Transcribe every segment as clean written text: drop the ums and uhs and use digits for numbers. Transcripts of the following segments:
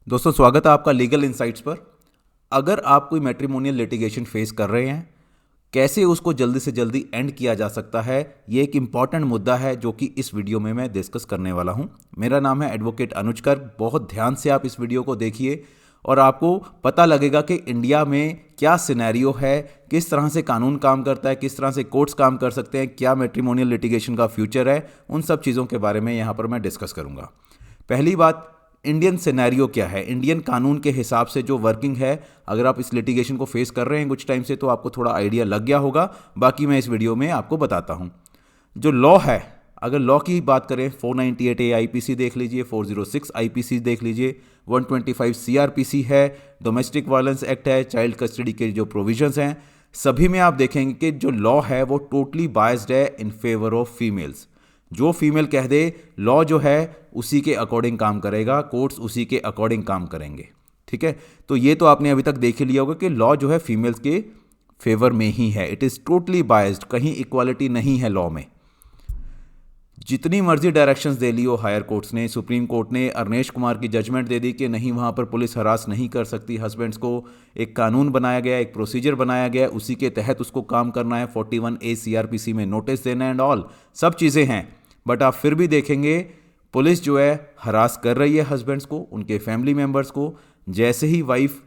दोस्तों, स्वागत है आपका लीगल इंसाइट्स पर। अगर आप कोई मैट्रिमोनियल लिटिगेशन फेस कर रहे हैं, कैसे उसको जल्दी से जल्दी एंड किया जा सकता है, ये एक इम्पॉर्टेंट मुद्दा है जो कि इस वीडियो में मैं डिस्कस करने वाला हूं। मेरा नाम है एडवोकेट अनुज गर्ग। बहुत ध्यान से आप इस वीडियो को देखिए और आपको पता लगेगा कि इंडिया में क्या सिनेरियो है, किस तरह से कानून काम करता है, किस तरह से कोर्ट्स काम कर सकते हैं, क्या मैट्रिमोनियल लिटिगेशन का फ्यूचर है। उन सब चीज़ों के बारे में यहाँ पर मैं डिस्कस करूँगा। पहली बात, इंडियन सिनेरियो क्या है, इंडियन कानून के हिसाब से जो वर्किंग है। अगर आप इस लिटिगेशन को फेस कर रहे हैं कुछ टाइम से तो आपको थोड़ा आइडिया लग गया होगा। बाकी मैं इस वीडियो में आपको बताता हूं। जो लॉ है, अगर लॉ की बात करें, 498A आईपीसी देख लीजिए, 406 आईपीसी देख लीजिए, 125 सीआरपीसी है, डोमेस्टिक वायलेंस एक्ट है, चाइल्ड कस्टडी के जो प्रोविजंस हैं, सभी में आप देखेंगे कि जो लॉ है वो टोटली बायस्ड है इन फेवर ऑफ फीमेल्स। जो फीमेल कह दे, लॉ जो है उसी के अकॉर्डिंग काम करेगा, कोर्ट्स उसी के अकॉर्डिंग काम करेंगे। ठीक है, तो ये तो आपने अभी तक देख ही लिया होगा कि लॉ जो है फीमेल्स के फेवर में ही है। इट इज़ टोटली बायस्ड, कहीं इक्वालिटी नहीं है लॉ में। जितनी मर्जी डायरेक्शंस दे ली हो हायर कोर्ट्स ने, सुप्रीम कोर्ट ने अरनेश कुमार की जजमेंट दे दी कि नहीं, वहाँ पर पुलिस हरास नहीं कर सकती हस्बैंड्स को। एक कानून बनाया गया, एक प्रोसीजर बनाया गया, उसी के तहत उसको काम करना है। 41A सीआरपीसी में नोटिस देना एंड ऑल सब चीज़ें हैं। बट आप फिर भी देखेंगे पुलिस जो है हरास कर रही है हस्बैंड्स को, उनके फैमिली मेम्बर्स को। जैसे ही वाइफ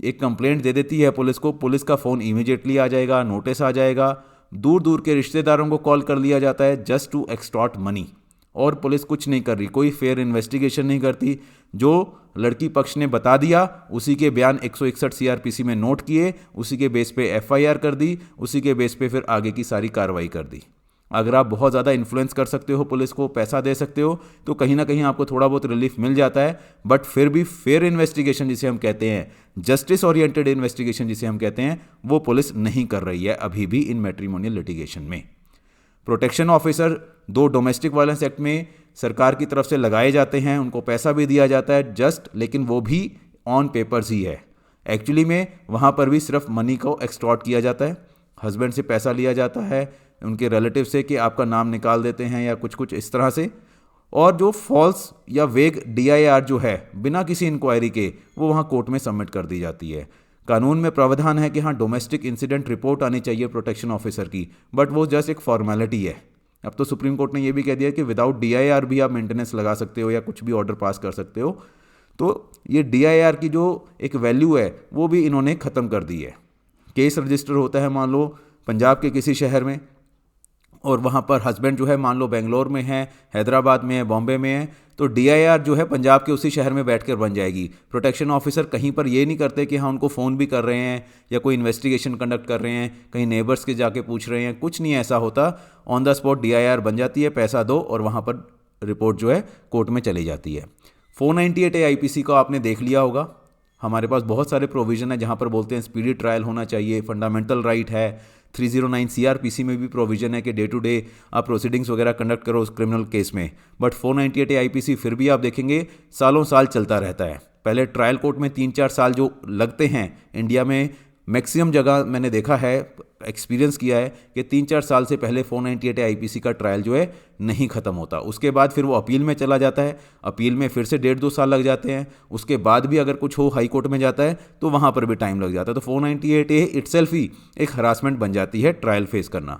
एक कंप्लेंट दे देती है पुलिस को, पुलिस का फ़ोन इमीडिएटली आ जाएगा, नोटिस आ जाएगा। दूर दूर के रिश्तेदारों को कॉल कर लिया जाता है जस्ट टू एक्सटॉर्ट मनी। और पुलिस कुछ नहीं कर रही, कोई फेयर इन्वेस्टिगेशन नहीं करती। जो लड़की पक्ष ने बता दिया उसी के बयान 161 सीआरपीसी में नोट किए, उसी के बेस पे एफआईआर कर दी, उसी के बेस पे फिर आगे की सारी कार्रवाई कर दी। अगर आप बहुत ज़्यादा इन्फ्लुएंस कर सकते हो पुलिस को, पैसा दे सकते हो, तो कहीं ना कहीं आपको थोड़ा बहुत रिलीफ मिल जाता है। बट फिर भी फेयर इन्वेस्टिगेशन जिसे हम कहते हैं, जस्टिस ओरिएंटेड इन्वेस्टिगेशन जिसे हम कहते हैं, वो पुलिस नहीं कर रही है अभी भी इन मैट्रिमोनियल लिटिगेशन में। प्रोटेक्शन ऑफिसर दो डोमेस्टिक वायलेंस एक्ट में सरकार की तरफ से लगाए जाते हैं, उनको पैसा भी दिया जाता है जस्ट, लेकिन वो भी ऑन पेपर्स ही है। एक्चुअली में वहाँ पर भी सिर्फ मनी को एक्सटॉर्ट किया जाता है, हस्बैंड से पैसा लिया जाता है, उनके रिलेटिव से कि आपका नाम निकाल देते हैं या कुछ कुछ इस तरह से। और जो फॉल्स या वेग डीआईआर जो है बिना किसी इंक्वायरी के, वो वहाँ कोर्ट में सबमिट कर दी जाती है। कानून में प्रावधान है कि हाँ, डोमेस्टिक इंसिडेंट रिपोर्ट आनी चाहिए प्रोटेक्शन ऑफिसर की, बट वो जस्ट एक फॉर्मेलिटी है। अब तो सुप्रीम कोर्ट ने ये भी कह दिया कि विदाउट डीआईआर भी आप मेंटेनेंस लगा सकते हो या कुछ भी ऑर्डर पास कर सकते हो। तो ये डीआईआर की जो एक वैल्यू है वो भी इन्होंने ख़त्म कर दी है। केस रजिस्टर होता है मान लो पंजाब के किसी शहर में, और वहाँ पर हस्बैंड जो है मान लो बेंगलोर में है, हैदराबाद में है, बॉम्बे में है, तो डीआईआर जो है पंजाब के उसी शहर में बैठकर बन जाएगी। प्रोटेक्शन ऑफिसर कहीं पर ये नहीं करते कि हाँ उनको फ़ोन भी कर रहे हैं या कोई इन्वेस्टिगेशन कंडक्ट कर रहे हैं, कहीं नेबर्स के जाके पूछ रहे हैं, कुछ नहीं ऐसा होता। ऑन द स्पॉट डीआईआर बन जाती है, पैसा दो और वहाँ पर रिपोर्ट जो है कोर्ट में चली जाती है। 498A आईपीसी को आपने देख लिया होगा। हमारे पास बहुत सारे प्रोविज़न है जहाँ पर बोलते हैं स्पीडी ट्रायल होना चाहिए, फंडामेंटल राइट है। 309 सीआरपीसी में भी प्रोविज़न है कि डे टू डे आप प्रोसीडिंग्स वगैरह कंडक्ट करो उस क्रिमिनल केस में। बट 498A आईपीसी फिर भी आप देखेंगे सालों साल चलता रहता है। पहले ट्रायल कोर्ट में 3-4 साल जो लगते हैं इंडिया में, मैक्सिमम जगह मैंने देखा है, एक्सपीरियंस किया है कि 3-4 साल से पहले 498A आईपीसी का ट्रायल जो है नहीं ख़त्म होता। उसके बाद फिर वो अपील में चला जाता है, अपील में फिर से 1.5-2 साल लग जाते हैं। उसके बाद भी अगर कुछ हो हाई कोर्ट में जाता है तो वहाँ पर भी टाइम लग जाता है। तो 498A इटसेल्फ ही एक हरासमेंट बन जाती है ट्रायल फेस करना।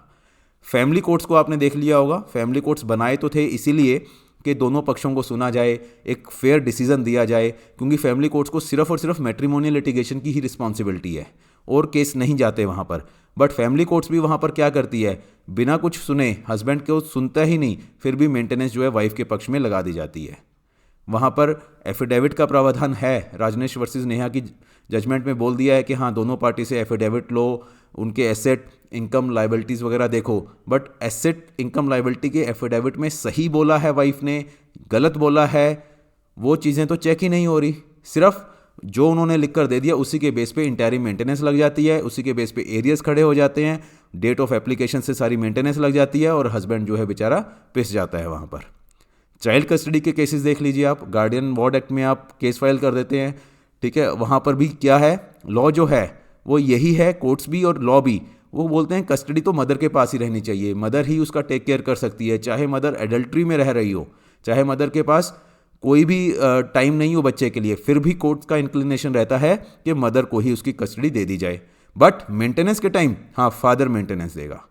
फैमिली कोर्ट्स को आपने देख लिया होगा। फैमिली कोर्ट्स बनाए तो थे इसीलिए कि दोनों पक्षों को सुना जाए, एक फेयर डिसीजन दिया जाए, क्योंकि फैमिली कोर्ट्स को सिर्फ और सिर्फ मैट्रिमोनियल लिटिगेशन की ही रिस्पॉन्सिबिलिटी है और केस नहीं जाते वहाँ पर। बट फैमिली कोर्ट्स भी वहाँ पर क्या करती है, बिना कुछ सुने, हस्बैंड को सुनता ही नहीं, फिर भी मेंटेनेंस जो है वाइफ के पक्ष में लगा दी जाती है। वहाँ पर एफिडेविट का प्रावधान है। राजनेश वर्सेस नेहा की जजमेंट में बोल दिया है कि हाँ, दोनों पार्टी से एफिडेविट लो, उनके एसेट, इनकम, लाइबिलिटीज़ वगैरह देखो। बट एसेट, इनकम, लाइबिलिटी के एफिडेविट में सही बोला है वाइफ ने, गलत बोला है, वो चीज़ें तो चेक ही नहीं हो रही। सिर्फ जो उन्होंने लिख कर दे दिया उसी के बेस पे इंटरिम मेंटेनेंस लग जाती है, उसी के बेस पे एरियर्स खड़े हो जाते हैं, डेट ऑफ एप्लीकेशन से सारी मेंटेनेंस लग जाती है और हस्बैंड जो है बेचारा पिस जाता है वहाँ पर। चाइल्ड कस्टडी के केसेस देख लीजिए आप, गार्डियन वार्ड एक्ट में आप केस फाइल कर देते हैं। ठीक है, वहाँ पर भी क्या है, लॉ जो है वो यही है, कोर्ट्स भी और लॉ भी, वो बोलते हैं कस्टडी तो मदर के पास ही रहनी चाहिए, मदर ही उसका टेक केयर कर सकती है। चाहे मदर एडल्ट्री में रह रही हो, चाहे मदर के पास कोई भी टाइम नहीं हो बच्चे के लिए, फिर भी कोर्ट का इंक्लिनेशन रहता है कि मदर को ही उसकी कस्टडी दे दी जाए। बट मेंटेनेंस के टाइम हाँ फादर मेंटेनेंस देगा।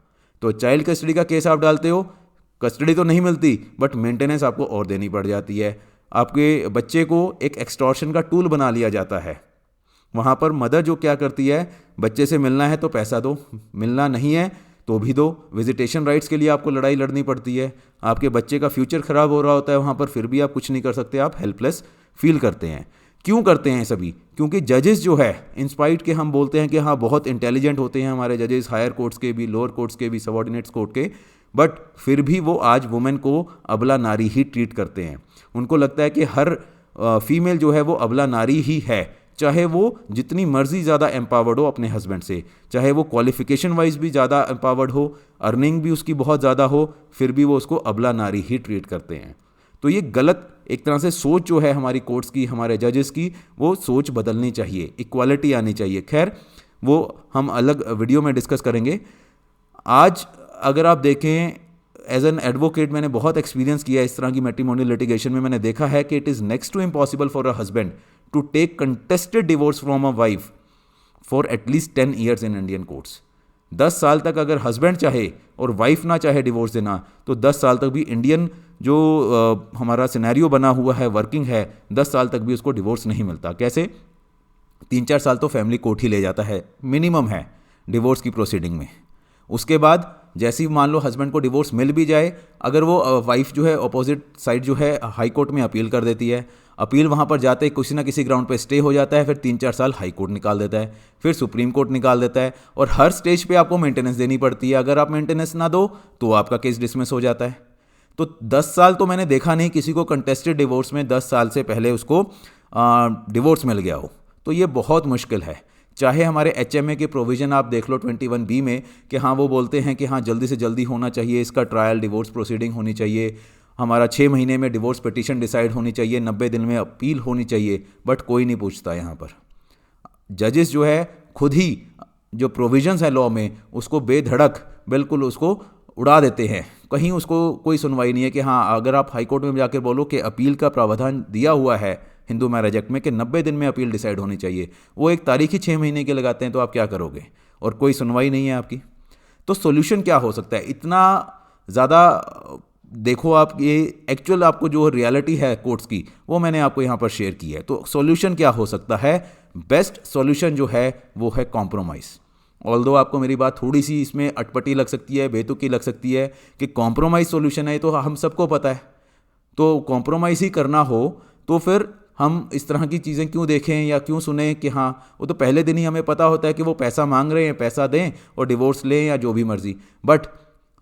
तो चाइल्ड कस्टडी का केस आप डालते हो, कस्टडी तो नहीं मिलती बट मेंटेनेंस आपको और देनी पड़ जाती है। आपके बच्चे को एक एक्सटॉर्शन का टूल बना लिया जाता है। वहाँ पर मदर जो क्या करती है, बच्चे से मिलना है तो पैसा दो, मिलना नहीं है तो भी दो। विजिटेशन राइट्स के लिए आपको लड़ाई लड़नी पड़ती है। आपके बच्चे का फ्यूचर खराब हो रहा होता है वहाँ पर, फिर भी आप कुछ नहीं कर सकते, आप हेल्पलेस फील करते हैं। क्यों करते हैं सभी? क्योंकि जजेस जो है इंस्पाइट के, हम बोलते हैं कि हाँ बहुत इंटेलिजेंट होते हैं हमारे जजेस, हायर कोर्ट्स के भी, लोअर कोर्ट्स के भी, सबऑर्डिनेट्स कोर्ट के, बट फिर भी वो आज वुमेन को अबला नारी ही ट्रीट करते हैं। उनको लगता है कि हर फीमेल जो है वो अबला नारी ही है, चाहे वो जितनी मर्जी ज़्यादा एम्पावर्ड हो अपने हस्बैंड से, चाहे वो क्वालिफिकेशन वाइज भी ज़्यादा एम्पावर्ड हो, अर्निंग भी उसकी बहुत ज़्यादा हो, फिर भी वो उसको अबला नारी ही ट्रीट करते हैं। तो ये गलत एक तरह से सोच जो है हमारी कोर्ट्स की, हमारे जजेस की, वो सोच बदलनी चाहिए, इक्वालिटी आनी चाहिए। खैर वो हम अलग वीडियो में डिस्कस करेंगे। आज अगर आप देखें, एज एन एडवोकेट मैंने बहुत एक्सपीरियंस किया इस तरह की मैट्रिमोनियल लिटिगेशन में। मैंने देखा है कि it is next to impossible for a husband to take contested divorce from a wife for at least 10 years in Indian courts. 10 साल तक अगर हस्बैंड चाहे और वाइफ ना चाहे डिवोर्स देना, तो 10 साल तक भी इंडियन जो हमारा सिनेरियो बना हुआ है, वर्किंग है, 10 साल तक भी उसको डिवोर्स नहीं मिलता। कैसे? 3-4 साल तो फैमिली कोर्ट ही ले जाता है, मिनिमम है डिवोर्स की प्रोसीडिंग में। उसके बाद जैसे ही मान लो हस्बैंड को डिवोर्स मिल भी जाए, अगर वो वाइफ जो है अपोजिट साइड जो है हाई कोर्ट में अपील कर देती है, अपील वहाँ पर जाते ही किसी ना किसी ग्राउंड पे स्टे हो जाता है, फिर 3-4 साल हाई कोर्ट निकाल देता है, फिर सुप्रीम कोर्ट निकाल देता है, और हर स्टेज पे आपको मेंटेनेंस देनी पड़ती है। अगर आप मेंटेनेंस ना दो तो आपका केस डिसमिस हो जाता है। तो 10 साल तो मैंने देखा नहीं किसी को कंटेस्टेड डिवोर्स में 10 साल से पहले उसको डिवोर्स मिल गया हो। तो ये बहुत मुश्किल है। चाहे हमारे HMA के प्रोविज़न आप देख लो 21B में, कि हाँ वो बोलते हैं कि हाँ जल्दी से जल्दी होना चाहिए, इसका ट्रायल, डिवोर्स प्रोसीडिंग होनी चाहिए, हमारा 6 महीने में डिवोर्स पिटीशन डिसाइड होनी चाहिए, 90 दिन में अपील होनी चाहिए, बट कोई नहीं पूछता यहाँ पर। जजेस जो है खुद ही जो प्रोविजंस है लॉ में उसको बेधड़क बिल्कुल उसको उड़ा देते हैं, कहीं उसको कोई सुनवाई नहीं है। कि हाँ अगर आप हाई कोर्ट में जाकर बोलो कि अपील का प्रावधान दिया हुआ है हिंदू मैरिज एक्ट में कि 90 दिन में अपील डिसाइड होनी चाहिए, वो एक तारीख ही 6 महीने के लगाते हैं, तो आप क्या करोगे? और कोई सुनवाई नहीं है आपकी। तो सोल्यूशन क्या हो सकता है? इतना ज़्यादा देखो आप, ये एक्चुअल आपको जो रियलिटी है कोर्ट्स की वो मैंने आपको यहाँ पर शेयर की है। तो सॉल्यूशन क्या हो सकता है? बेस्ट सॉल्यूशन जो है वो है कॉम्प्रोमाइज़। ऑल्दो आपको मेरी बात थोड़ी सी इसमें अटपटी लग सकती है, बेतुकी लग सकती है कि कॉम्प्रोमाइज़ सॉल्यूशन है, तो हम सबको पता है। तो कॉम्प्रोमाइज़ ही करना हो तो फिर हम इस तरह की चीज़ें क्यों देखें या क्यों सुने कि हाँ वो तो पहले दिन ही हमें पता होता है कि वो पैसा मांग रहे हैं, पैसा दें और डिवोर्स लें या जो भी मर्जी। बट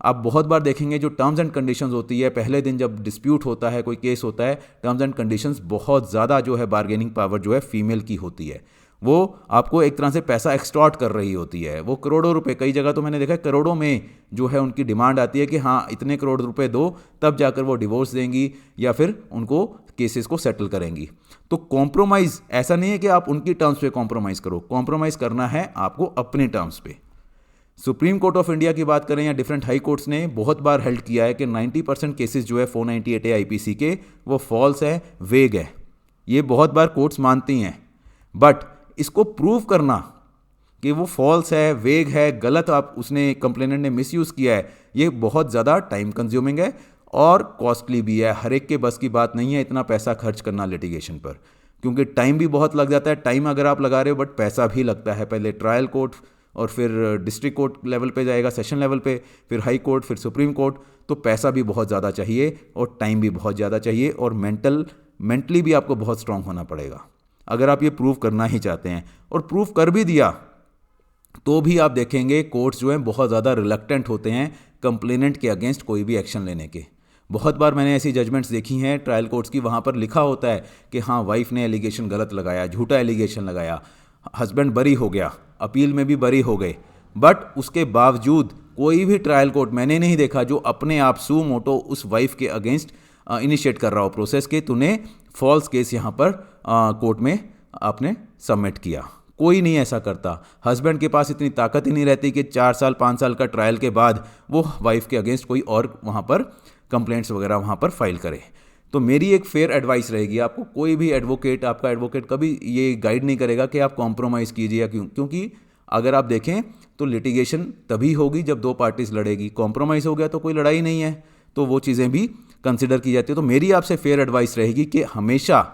आप बहुत बार देखेंगे जो टर्म्स एंड कंडीशंस होती है, पहले दिन जब डिस्प्यूट होता है, कोई केस होता है, टर्म्स एंड कंडीशंस बहुत ज़्यादा जो है बार्गेनिंग पावर जो है फीमेल की होती है। वो आपको एक तरह से पैसा एक्सटॉर्ट कर रही होती है। वो करोड़ों रुपए, कई जगह तो मैंने देखा है करोड़ों में जो है उनकी डिमांड आती है कि हाँ इतने करोड़ रुपए दो, तब जाकर वो डिवोर्स देंगी या फिर उनको केसेस को सेटल करेंगी। तो कॉम्प्रोमाइज़ ऐसा नहीं है कि आप उनकी टर्म्स पे कॉम्प्रोमाइज़ करो, कॉम्प्रोमाइज़ करना है आपको अपने टर्म्स पे। सुप्रीम कोर्ट ऑफ इंडिया की बात करें या डिफरेंट हाई कोर्ट्स ने बहुत बार हेल्ड किया है कि 90% केसेस जो है 498A IPC के वो फॉल्स है, वेग है। ये बहुत बार कोर्ट्स मानती हैं, बट इसको प्रूव करना कि वो फॉल्स है, वेग है, गलत आप उसने कंप्लेनेंट ने मिसयूज़ किया है, ये बहुत ज़्यादा टाइम कंज्यूमिंग है और कॉस्टली भी है। हर एक के बस की बात नहीं है इतना पैसा खर्च करना लिटिगेशन पर, क्योंकि टाइम भी बहुत लग जाता है। टाइम अगर आप लगा रहे हो बट पैसा भी लगता है। पहले ट्रायल कोर्ट और फिर डिस्ट्रिक्ट कोर्ट लेवल पे जाएगा, सेशन लेवल पे, फिर हाई कोर्ट, फिर सुप्रीम कोर्ट। तो पैसा भी बहुत ज़्यादा चाहिए और टाइम भी बहुत ज़्यादा चाहिए और मेंटली भी आपको बहुत स्ट्रांग होना पड़ेगा अगर आप ये प्रूव करना ही चाहते हैं। और प्रूव कर भी दिया तो भी आप देखेंगे कोर्ट्स जो हैं बहुत ज़्यादा रिलक्टेंट होते हैं कंप्लेनेंट के अगेंस्ट कोई भी एक्शन लेने के। बहुत बार मैंने ऐसी जजमेंट्स देखी हैं ट्रायल कोर्ट्स की, वहाँ पर लिखा होता है कि हाँ वाइफ ने एलिगेशन गलत लगाया, झूठा एलिगेशन लगाया, हस्बैंड बरी हो गया, अपील में भी बरी हो गए, बट उसके बावजूद कोई भी ट्रायल कोर्ट मैंने नहीं देखा जो अपने आप सू मोटो उस वाइफ के अगेंस्ट इनिशिएट कर रहा हो प्रोसेस के तूने फॉल्स केस यहाँ पर कोर्ट में आपने सबमिट किया। कोई नहीं ऐसा करता। हस्बैंड के पास इतनी ताकत ही नहीं रहती कि 4 साल 5 साल का ट्रायल के बाद वो वाइफ के अगेंस्ट कोई और वहाँ पर कंप्लेंट्स वगैरह वहाँ पर फाइल करे। तो मेरी एक फेयर एडवाइस रहेगी, आपको कोई भी एडवोकेट, आपका एडवोकेट कभी ये गाइड नहीं करेगा कि आप कॉम्प्रोमाइज़ कीजिए या क्योंकि अगर आप देखें तो लिटिगेशन तभी होगी जब दो पार्टीज लड़ेगी, कॉम्प्रोमाइज़ हो गया तो कोई लड़ाई नहीं है, तो वो चीज़ें भी कंसिडर की जाती है। तो मेरी आपसे फेयर एडवाइस रहेगी कि हमेशा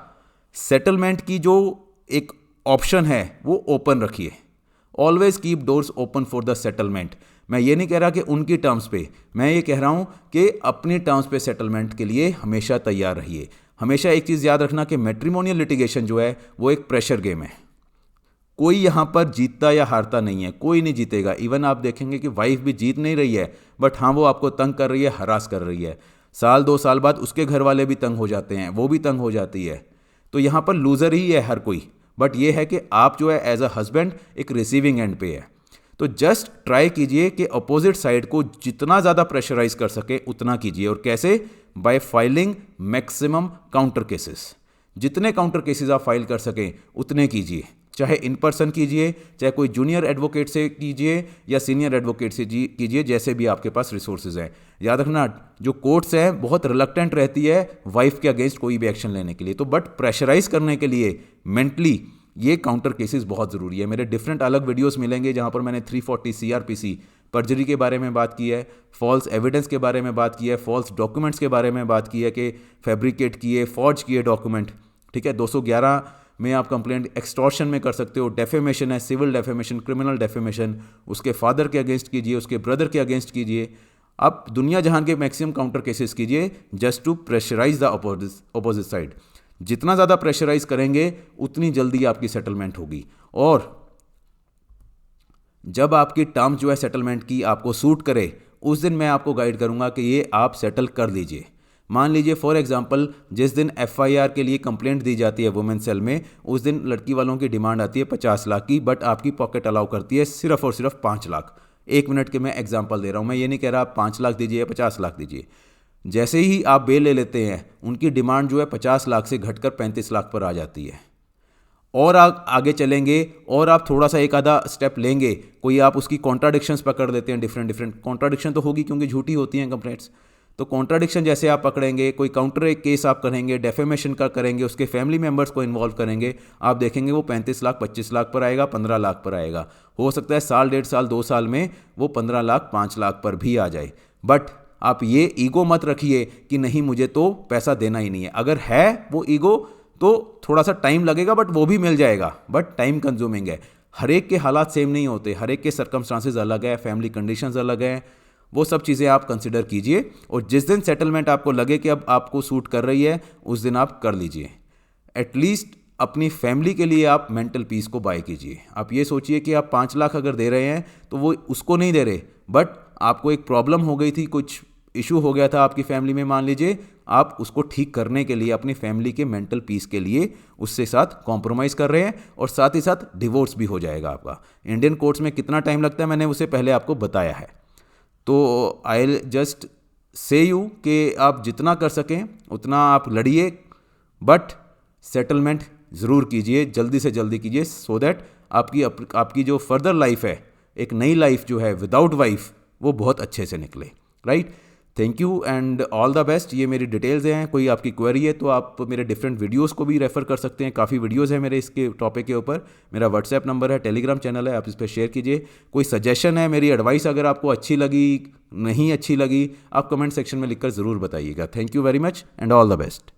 सेटलमेंट की जो एक ऑप्शन है वो ओपन रखिए। Always keep doors open for the settlement. मैं ये नहीं कह रहा कि उनकी टर्म्स पे, मैं ये कह रहा हूँ कि अपनी टर्म्स पे सेटलमेंट के लिए हमेशा तैयार रहिए। हमेशा एक चीज़ याद रखना कि मैट्रिमोनियल लिटिगेशन जो है वो एक प्रेशर गेम है। कोई यहाँ पर जीतता या हारता नहीं है, कोई नहीं जीतेगा। इवन आप देखेंगे कि वाइफ भी जीत नहीं रही है, बट हाँ वो आपको तंग कर रही है, हरास कर रही है। साल 2 साल बाद उसके घर वाले भी तंग हो जाते हैं, वो भी तंग हो जाती है। तो यहाँ पर लूज़र ही है हर कोई। बट ये है कि आप जो है एज अ हस्बैंड एक रिसीविंग एंड पे है। तो जस्ट ट्राई कीजिए कि अपोजिट साइड को जितना ज़्यादा प्रेशराइज कर सके उतना कीजिए। और कैसे? Bye filing maximum counter cases. जितने काउंटर केसेस आप फाइल कर सकें उतने कीजिए, चाहे इन पर्सन कीजिए, चाहे कोई जूनियर एडवोकेट से कीजिए या सीनियर एडवोकेट से कीजिए, जैसे भी आपके पास रिसोर्सेज हैं। याद रखना जो कोर्ट्स हैं बहुत रिलक्टेंट रहती है वाइफ के अगेंस्ट कोई भी एक्शन लेने के लिए, तो बट प्रेशराइज करने के लिए मेंटली ये काउंटर केसेस बहुत ज़रूरी है। मेरे डिफरेंट अलग वीडियोस मिलेंगे जहां पर मैंने 340 CRPC पर्जरी के बारे में बात की है, फॉल्स एविडेंस के बारे में बात की है, फॉल्स डॉक्यूमेंट्स के बारे में बात की है कि फैब्रिकेट किए, फॉर्ज किए डॉक्यूमेंट, ठीक है। 211 में आप कंप्लेंट एक्सटॉर्शन में कर सकते हो, डेफेमेशन है, सिविल डेफेमेशन, क्रिमिनल डेफेमेशन, उसके फादर के अगेंस्ट कीजिए, उसके ब्रदर के अगेंस्ट कीजिए। आप दुनिया जहान के मैक्सिमम काउंटर केसेस कीजिए just to pressurise the opposite side. जितना ज़्यादा प्रेशराइज करेंगे उतनी जल्दी आपकी सेटलमेंट होगी। और जब आपकी टर्म जो है सेटलमेंट की आपको सूट करे, उस दिन मैं आपको गाइड करूंगा कि ये आप सेटल कर लीजिए। मान लीजिए फॉर एग्जांपल जिस दिन FIR के लिए कंप्लेंट दी जाती है वुमेन सेल में, उस दिन लड़की वालों की डिमांड आती है 50 लाख की, बट आपकी पॉकेट अलाउ करती है सिर्फ और सिर्फ 5 लाख। 1 मिनट के मैं एग्जांपल दे रहा हूं, मैं ये नहीं कह रहा आप 5 लाख दीजिए या 50 लाख दीजिए। जैसे ही आप बेल ले लेते हैं उनकी डिमांड जो है 50 लाख से घटकर 35 लाख पर आ जाती है। और आगे चलेंगे और आप थोड़ा सा एक आधा स्टेप लेंगे, कोई आप उसकी कॉन्ट्राडिक्शंस पकड़ लेते हैं, डिफरेंट कॉन्ट्राडिक्शन तो होगी क्योंकि झूठी होती हैं कंप्लेंट्स। तो कॉन्ट्राडिक्शन जैसे आप पकड़ेंगे, कोई काउंटर एक केस आप करेंगे, डेफेमेशन का करेंगे, उसके फैमिली मेंबर्स को इन्वॉल्व करेंगे, आप देखेंगे वो 35 लाख 25 लाख पर आएगा, 15 लाख पर आएगा। हो सकता है साल 1.5 साल 2 साल में वो 15 लाख 5 लाख पर भी आ जाए। बट आप ये ईगो मत रखिए कि नहीं मुझे तो पैसा देना ही नहीं है। अगर है वो ईगो तो थोड़ा सा टाइम लगेगा, बट वो भी मिल जाएगा, बट टाइम कंज्यूमिंग है। हर एक के हालात सेम नहीं होते, हर एक के सर्कमस्टांसेस अलग है, फैमिली कंडीशंस अलग हैं। वो सब चीज़ें आप कंसिडर कीजिए और जिस दिन सेटलमेंट आपको लगे कि अब आपको सूट कर रही है उस दिन आप कर लीजिए। एटलीस्ट अपनी फैमिली के लिए आप मेंटल पीस को बाय कीजिए। आप ये सोचिए कि आप 5 लाख अगर दे रहे हैं तो वो उसको नहीं दे रहे, बट आपको एक प्रॉब्लम हो गई थी, कुछ इशू हो गया था आपकी फैमिली में, मान लीजिए, आप उसको ठीक करने के लिए अपनी फैमिली के मेंटल पीस के लिए उससे साथ कॉम्प्रोमाइज़ कर रहे हैं और साथ ही साथ डिवोर्स भी हो जाएगा आपका। इंडियन कोर्ट्स में कितना टाइम लगता है मैंने उसे पहले आपको बताया है। तो आई जस्ट से यू कि आप जितना कर सकें उतना आप लड़िए, बट सेटलमेंट ज़रूर कीजिए, जल्दी से जल्दी कीजिए, सो दैट आपकी जो फर्दर लाइफ है, एक नई लाइफ जो है विदाउट वाइफ, वो बहुत अच्छे से निकले। Right, thank you and all the best. ये मेरी डिटेल्स हैं, कोई आपकी क्वेरी है तो आप मेरे डिफरेंट वीडियोस को भी रेफ़र कर सकते हैं, काफ़ी वीडियोस हैं मेरे इसके टॉपिक के ऊपर। मेरा व्हाट्सएप नंबर है, टेलीग्राम चैनल है, आप इस पर शेयर कीजिए। कोई सजेशन है, मेरी एडवाइस अगर आपको अच्छी लगी, नहीं अच्छी लगी, आप कमेंट सेक्शन में लिखकर ज़रूर बताइएगा। Thank you very much and all the best.